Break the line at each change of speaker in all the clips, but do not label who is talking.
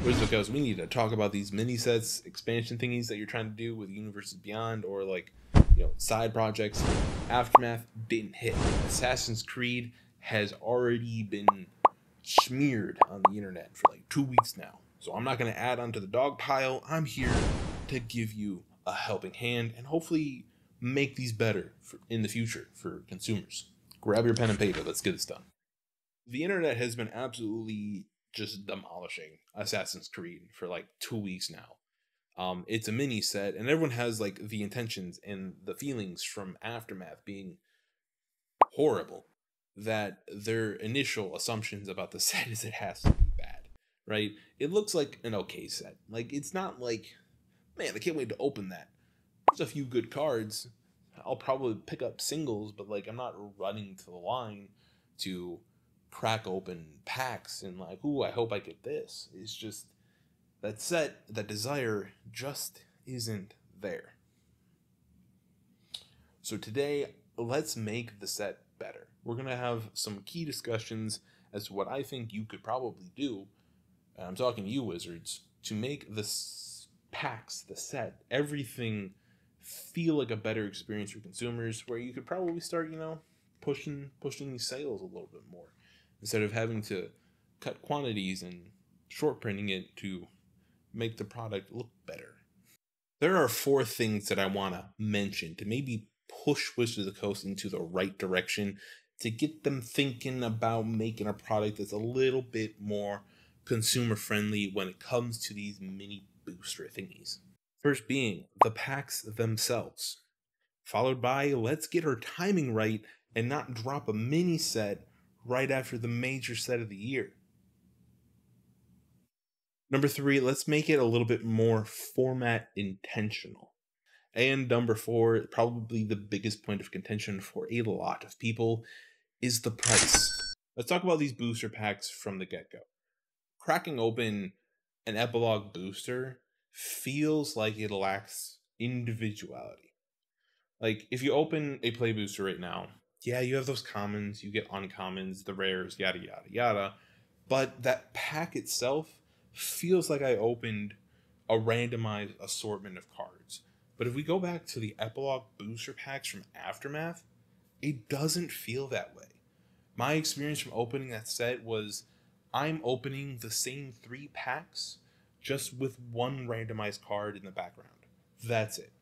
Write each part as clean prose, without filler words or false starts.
Where's it goes? We need to talk about these mini sets, expansion thingies that you're trying to do with Universes Beyond, or like, side projects. Aftermath didn't hit. Assassin's Creed has already been smeared on the internet for like 2 weeks now. So I'm not going to add onto the dog pile. I'm here to give you a helping hand and hopefully make these better in the future for consumers. Grab your pen and paper. Let's get this done. The internet has been absolutely just demolishing Assassin's Creed for like 2 weeks now. It's a mini set, and everyone has like the intentions and the feelings from Aftermath being horrible. That their initial assumptions about the set is it has to be bad, right? It looks like an okay set. Like, it's not like, man, I can't wait to open that. There's a few good cards. I'll probably pick up singles, but like, I'm not running to the line to crack open packs and like, ooh, I hope I get this. It's just that set, that desire just isn't there. So today, let's make the set better. We're going to have some key discussions as to what I think you could probably do, and I'm talking to you wizards, to make the packs, the set, everything feel like a better experience for consumers, where you could probably start, pushing these sales a little bit more, instead of having to cut quantities and short printing it to make the product look better. There are 4 things that I want to mention to maybe push Wizards of the Coast into the right direction, to get them thinking about making a product that's a little bit more consumer friendly when it comes to these mini booster thingies. First being the packs themselves, followed by let's get our timing right and not drop a mini set right after the major set of the year. Number 3, let's make it a little bit more format intentional. And number 4, probably the biggest point of contention for a lot of people, is the price. Let's talk about these booster packs from the get-go. Cracking open an Epilogue booster feels like it lacks individuality. Like, if you open a play booster right now, yeah, you have those commons, you get uncommons, the rares, yada, yada, yada. But that pack itself feels like I opened a randomized assortment of cards. But if we go back to the Epilogue booster packs from Aftermath, it doesn't feel that way. My experience from opening that set was I'm opening the same 3 packs, just with one randomized card in the background. That's it.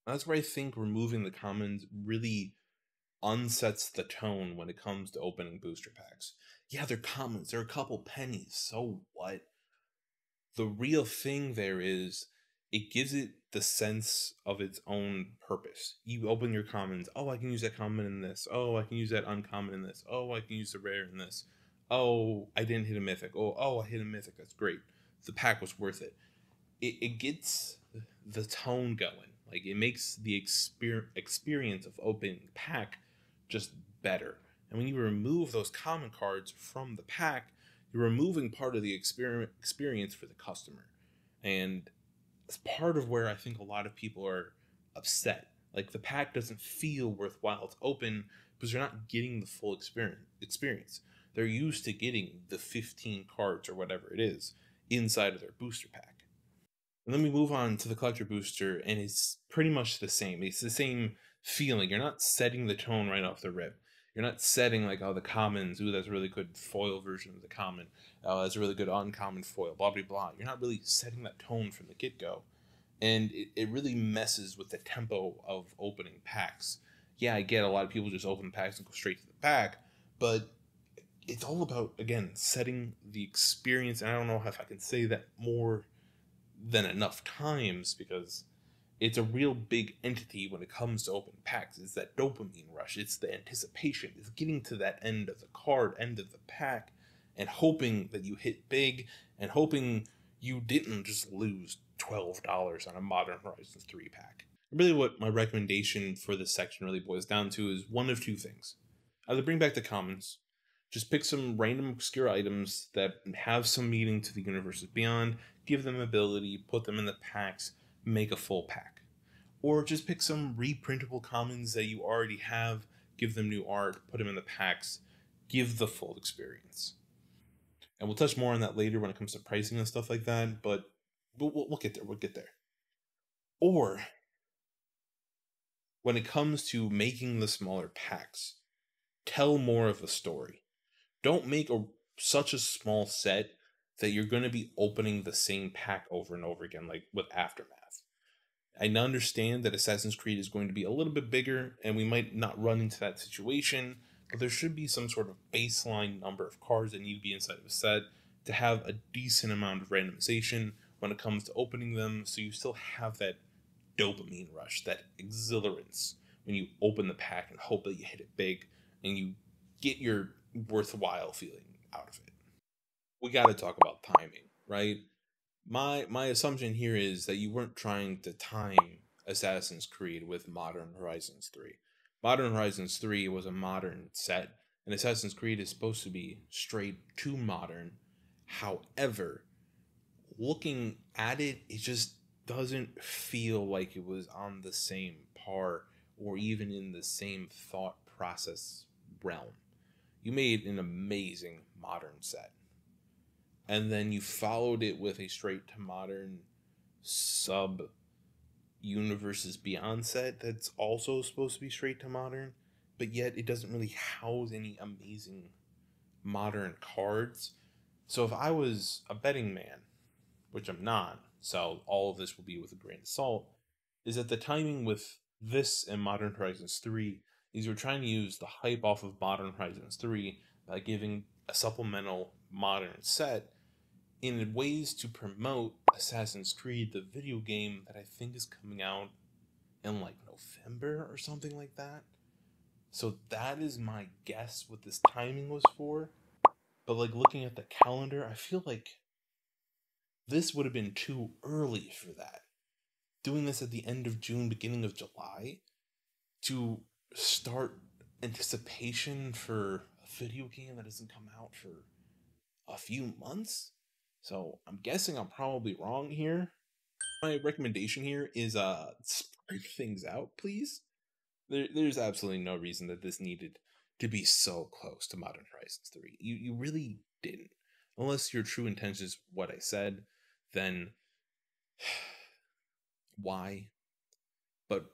That's where I think removing the commons really unsets the tone when it comes to opening booster packs. Yeah, they're commons, they're a couple pennies, so what? The real thing there is, it gives it the sense of its own purpose. You open your commons, oh, I can use that common in this, oh, I can use that uncommon in this, oh, I can use the rare in this, oh, I didn't hit a mythic, oh, I hit a mythic, that's great. The pack was worth it. It gets the tone going. Like, it makes the experience of opening the pack just better. And when you remove those common cards from the pack, you're removing part of the experience for the customer. And it's part of where I think a lot of people are upset. Like, the pack doesn't feel worthwhile to open because they're not getting the full experience. They're used to getting the 15 cards or whatever it is inside of their booster pack. And then we move on to the collector booster, and it's pretty much the same. It's the same feeling. You're not setting the tone right off the rip. You're not setting like, oh, the commons, ooh, that's a really good foil version of the common. Oh, that's a really good uncommon foil, blah, blah, blah. You're not really setting that tone from the get-go. And it really messes with the tempo of opening packs. Yeah, I get a lot of people just open packs and go straight to the pack, but it's all about, again, setting the experience. And I don't know if I can say that more than enough times, because it's a real big entity when it comes to open packs. It's that dopamine rush. It's the anticipation. It's getting to that end of the card, end of the pack, and hoping that you hit big, and hoping you didn't just lose $12 on a Modern Horizons 3 pack. Really what my recommendation for this section really boils down to is one of 2 things. Either bring back the commons, just pick some random obscure items that have some meaning to the Universes Beyond, give them ability, put them in the packs, make a full pack. Or just pick some reprintable commons that you already have, give them new art, put them in the packs, give the full experience. And we'll touch more on that later when it comes to pricing and stuff like that, but we'll get there. We'll get there. Or when it comes to making the smaller packs, tell more of the story. Don't make such a small set that you're going to be opening the same pack over and over again, like with Aftermath. I understand that Assassin's Creed is going to be a little bit bigger, and we might not run into that situation, but there should be some sort of baseline number of cards that need to be inside of a set to have a decent amount of randomization when it comes to opening them, so you still have that dopamine rush, that exhilarance when you open the pack and hope that you hit it big and you get your worthwhile feeling out of it. We got to talk about timing, right? My assumption here is that you weren't trying to time Assassin's Creed with Modern Horizons 3. Modern Horizons 3 was a modern set, and Assassin's Creed is supposed to be straight to modern. However, looking at it, it just doesn't feel like it was on the same par or even in the same thought process realm. You made an amazing modern set, and then you followed it with a straight to modern sub Universes Beyond set that's also supposed to be straight to modern, but yet it doesn't really house any amazing modern cards. So if I was a betting man, which I'm not, so all of this will be with a grain of salt, is that the timing with this and Modern Horizons 3 is you're trying to use the hype off of Modern Horizons 3 by giving a supplemental modern set in ways to promote Assassin's Creed, the video game that I think is coming out in like November or something like that. So that is my guess what this timing was for. But like looking at the calendar, I feel like this would have been too early for that. Doing this at the end of June, beginning of July, to start anticipation for a video game that doesn't come out for a few months. So I'm guessing I'm probably wrong here. My recommendation here is spread things out, please. There's absolutely no reason that this needed to be so close to Modern Horizons 3. You really didn't. Unless your true intention is what I said, then why? But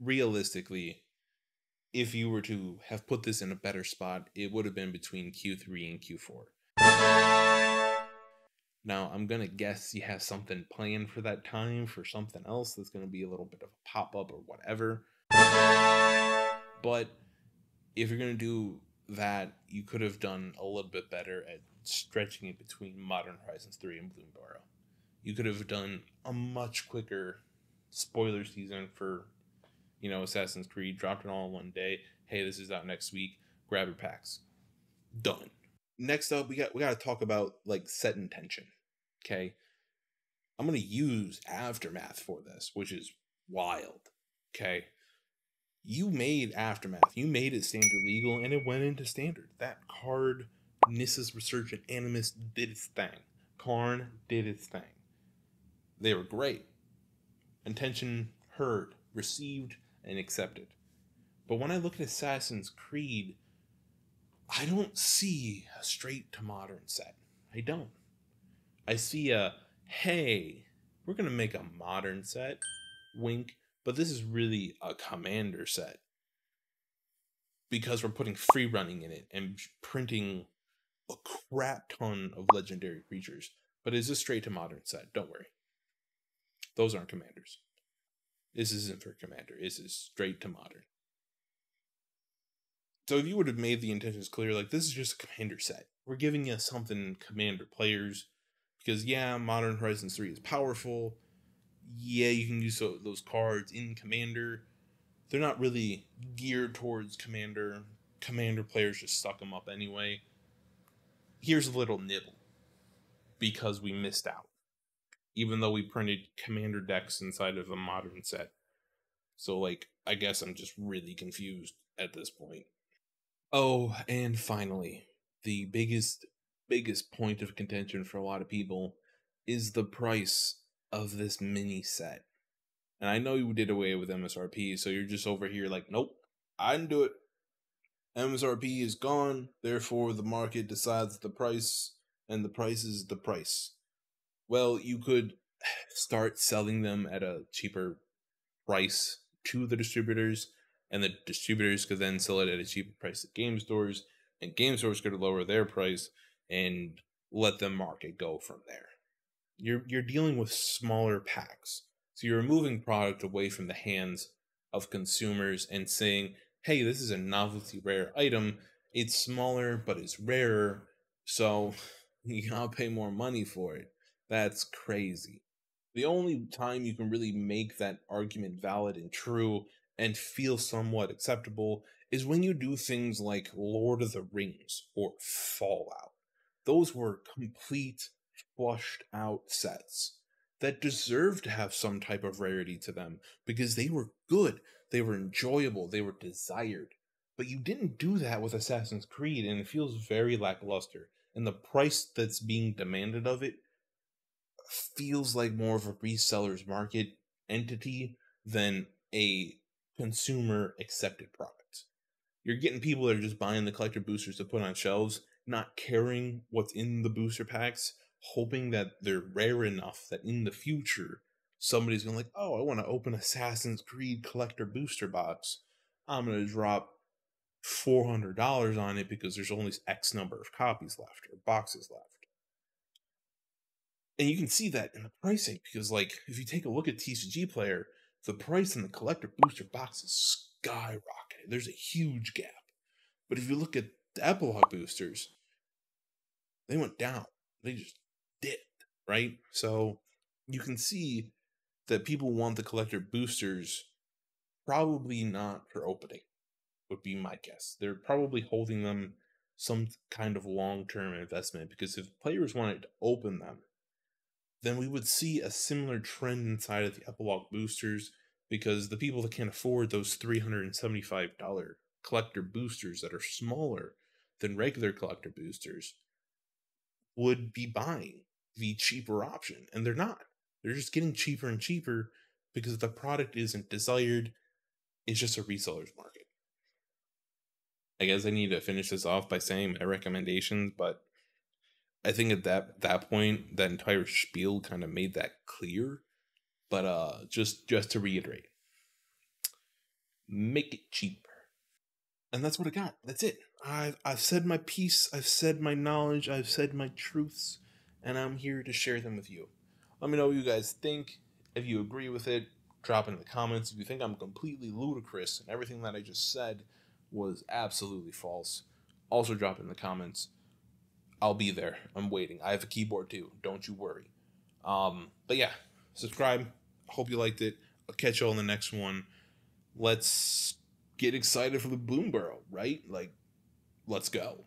realistically, if you were to have put this in a better spot, it would have been between Q3 and Q4. Now, I'm going to guess you have something planned for that time for something else that's going to be a little bit of a pop-up or whatever. But if you're going to do that, you could have done a little bit better at stretching it between Modern Horizons 3 and Bloomburrow. You could have done a much quicker spoiler season for, Assassin's Creed, dropped it all in one day. Hey, this is out next week. Grab your packs. Done. Next up, we got to talk about like set intention. Okay, I'm gonna use Aftermath for this, which is wild. Okay, you made Aftermath. You made it standard legal, and it went into standard. That card, Nissa's Resurgent Animus, did its thing. Karn did its thing. They were great. Intention heard, received, and accepted. But when I look at Assassin's Creed, I don't see a straight to modern set. I don't. I see hey, we're going to make a modern set, wink, but this is really a commander set. Because we're putting free running in it and printing a crap ton of legendary creatures. But it's a straight to modern set, don't worry. Those aren't commanders. This isn't for commander, this is straight to modern. So if you would have made the intentions clear, like this is just a commander set. We're giving you something commander players. Because yeah, Modern Horizons 3 is powerful. Yeah, you can use those cards in Commander. They're not really geared towards Commander. Commander players just suck them up anyway. Here's a little nibble. Because we missed out. Even though we printed Commander decks inside of a modern set. So like, I guess I'm just really confused at this point. Oh, and finally, the biggest point of contention for a lot of people is the price of this mini set. And I know you did away with MSRP, so you're just over here like, nope, I didn't do it. MSRP is gone, therefore the market decides the price and the price is the price. Well, you could start selling them at a cheaper price to the distributors, and the distributors could then sell it at a cheaper price to game stores, and game stores could lower their price and let the market go from there. You're dealing with smaller packs. So you're removing product away from the hands of consumers and saying, hey, this is a novelty rare item. It's smaller, but it's rarer. So you gotta pay more money for it. That's crazy. The only time you can really make that argument valid and true and feel somewhat acceptable is when you do things like Lord of the Rings or Fallout. Those were complete, flushed out sets that deserved to have some type of rarity to them because they were good, they were enjoyable, they were desired. But you didn't do that with Assassin's Creed, and it feels very lackluster. And the price that's being demanded of it feels like more of a reseller's market entity than a consumer accepted product. You're getting people that are just buying the collector boosters to put on shelves, not caring what's in the booster packs, hoping that they're rare enough that in the future somebody's gonna like, oh, I want to open Assassin's Creed collector booster box. I'm gonna drop $400 on it because there's only X number of copies left or boxes left. And you can see that in the pricing because, like, if you take a look at TCG Player, the price in the collector booster box is skyrocketed. There's a huge gap. But if you look at the Epilogue boosters, they went down. They just dipped, right? So you can see that people want the collector boosters, probably not for opening, would be my guess. They're probably holding them some kind of long-term investment because if players wanted to open them, then we would see a similar trend inside of the Epilogue boosters because the people that can't afford those $375 collector boosters that are smaller than regular collector boosters would be buying the cheaper option. And they're not. They're just getting cheaper and cheaper because the product isn't desired. It's just a reseller's market. I guess I need to finish this off by saying my recommendations, but I think at that point, that entire spiel kind of made that clear. But just to reiterate, make it cheaper. And that's what I got. That's it. I've said my piece, I've said my knowledge, I've said my truths, and I'm here to share them with you. Let me know what you guys think. If you agree with it, drop it in the comments. If you think I'm completely ludicrous and everything that I just said was absolutely false, also drop it in the comments. I'll be there. I'm waiting. I have a keyboard too. Don't you worry. But yeah, subscribe. Hope you liked it. I'll catch you all in the next one. Let's get excited for the Boom Barrel, right? Like, let's go.